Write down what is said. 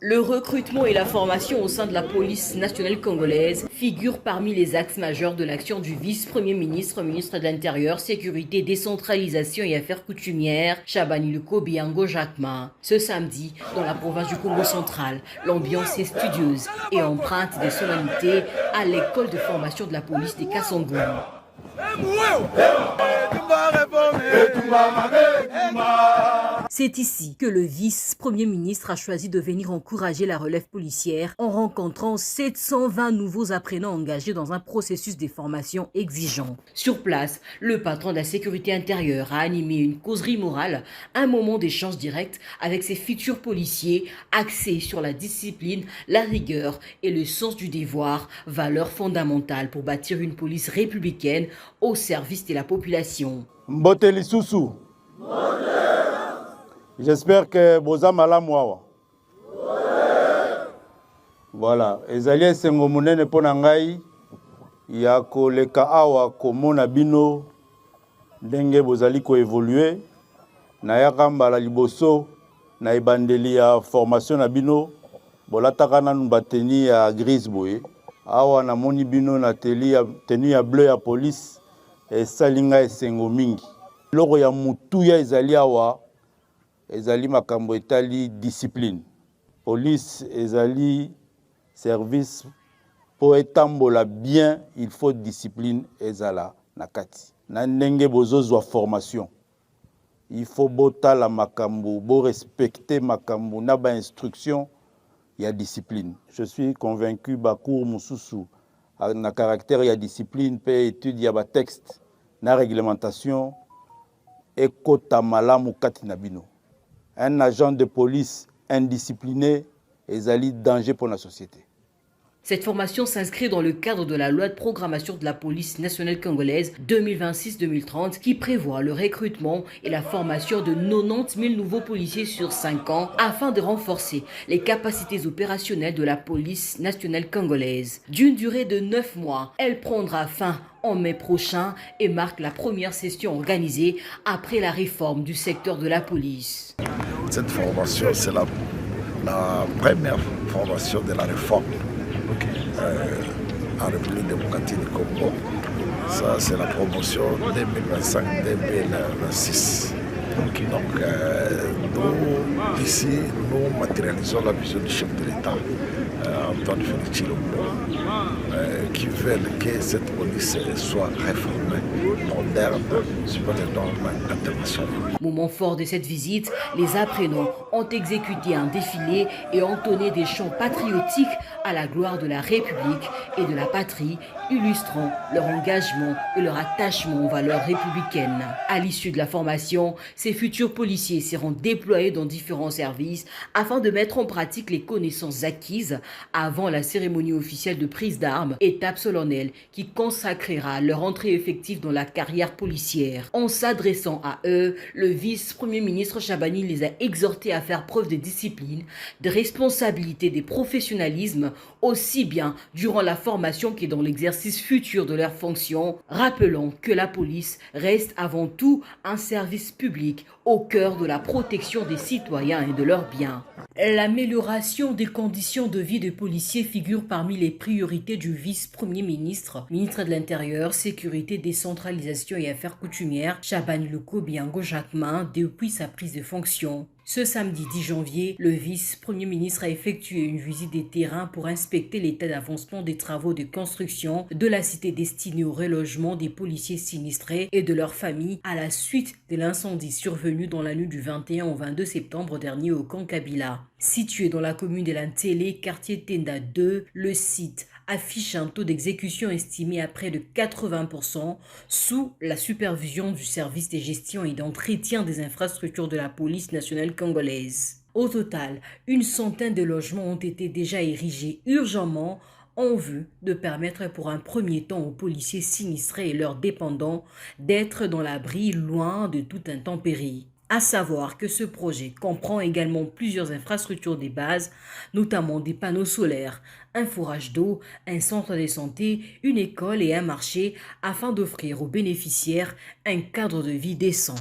Le recrutement et la formation au sein de la police nationale congolaise figurent parmi les axes majeurs de l'action du vice-premier ministre, ministre de l'Intérieur, Sécurité, Décentralisation et Affaires coutumières, Chabani Luko Biango Jacquemin. Ce samedi, dans la province du Congo central, l'ambiance est studieuse et empreinte des solennités à l'école de formation de la police des Kassongo. C'est ici que le vice-premier ministre a choisi de venir encourager la relève policière en rencontrant 720 nouveaux apprenants engagés dans un processus de formation exigeant. Sur place, le patron de la sécurité intérieure a animé une causerie morale, un moment d'échange direct avec ses futurs policiers axés sur la discipline, la rigueur et le sens du devoir, valeurs fondamentales pour bâtir une police républicaine au service de la population. Mboteli Soussou. J'espère que boza malamu awa. Voilà, ezali esengo monene pona ngai ya koleka awa komona bino ndenge bozali ko évoluer na yaka mbala liboso na ebandeli ya formation na bino bolataka nanu bateni ya grise boye awa na moni bino na tenue ya bleu ya police esalinga esengo mingi loko ya mutuya ezali awa ezali makambo etali discipline. Police ezali service pour etambola bien, il faut discipline ezala nakati. Na ndenge bozozwa formation. Il faut bota la makambo, bo respecter makambo na ba instruction ya discipline. Je suis convaincu bakour mususu na caractère ya discipline pe étude ya ba texte na réglementation ekota malamu kati na bino. Un agent de police indiscipliné est un danger pour la société. Cette formation s'inscrit dans le cadre de la loi de programmation de la police nationale congolaise 2026-2030 qui prévoit le recrutement et la formation de 90 000 nouveaux policiers sur 5 ans afin de renforcer les capacités opérationnelles de la police nationale congolaise. D'une durée de 9 mois, elle prendra fin en mai prochain et marque la première session organisée après la réforme du secteur de la police. Cette formation, c'est la première formation de la réforme en République démocratique du Congo. Ça, c'est la promotion 2025-2026. Donc, nous, ici, nous matérialisons la vision du chef de l'État, Antoine Félix Tshilombo, qui veut que cette police soit réformée, moderne, suivant les normes internationales. Moment fort de cette visite, les apprenants ont exécuté un défilé et entonné des chants patriotiques à la gloire de la République et de la patrie, illustrant leur engagement et leur attachement aux valeurs républicaines. À l'issue de la formation, ces futurs policiers seront déployés dans différents services afin de mettre en pratique les connaissances acquises avant la cérémonie officielle de prise d'armes, étape solennelle qui consacrera leur entrée effective dans la carrière policière. En s'adressant à eux, le vice-premier ministre Chabani les a exhortés à faire preuve de discipline, de responsabilité, de professionnalisme, aussi bien durant la formation que dans l'exercice futur de leurs fonctions, rappelant que la police reste avant tout un service public au cœur de la protection des citoyens et de leurs biens. L'amélioration des conditions de vie des policiers figure parmi les priorités du vice-premier ministre, ministre de l'Intérieur, Sécurité, Décentralisation et Affaires coutumières, Chabani Luko Biango Jacquemin, depuis sa prise de fonction. Ce samedi 10 janvier, le vice-premier ministre a effectué une visite des terrains pour inspecter l'état d'avancement des travaux de construction de la cité destinée au relogement des policiers sinistrés et de leurs familles à la suite de l'incendie survenu dans la nuit du 21 au 22 septembre dernier au camp Kabila. Situé dans la commune de l'Antélé, quartier Tenda 2, le site affiche un taux d'exécution estimé à près de 80% sous la supervision du service de gestion et d'entretien des infrastructures de la police nationale congolaise. Au total, une centaine de logements ont été déjà érigés urgemment en vue de permettre pour un premier temps aux policiers sinistrés et leurs dépendants d'être dans l'abri loin de toute intempérie. À savoir que ce projet comprend également plusieurs infrastructures de base, notamment des panneaux solaires, un forage d'eau, un centre de santé, une école et un marché afin d'offrir aux bénéficiaires un cadre de vie décent.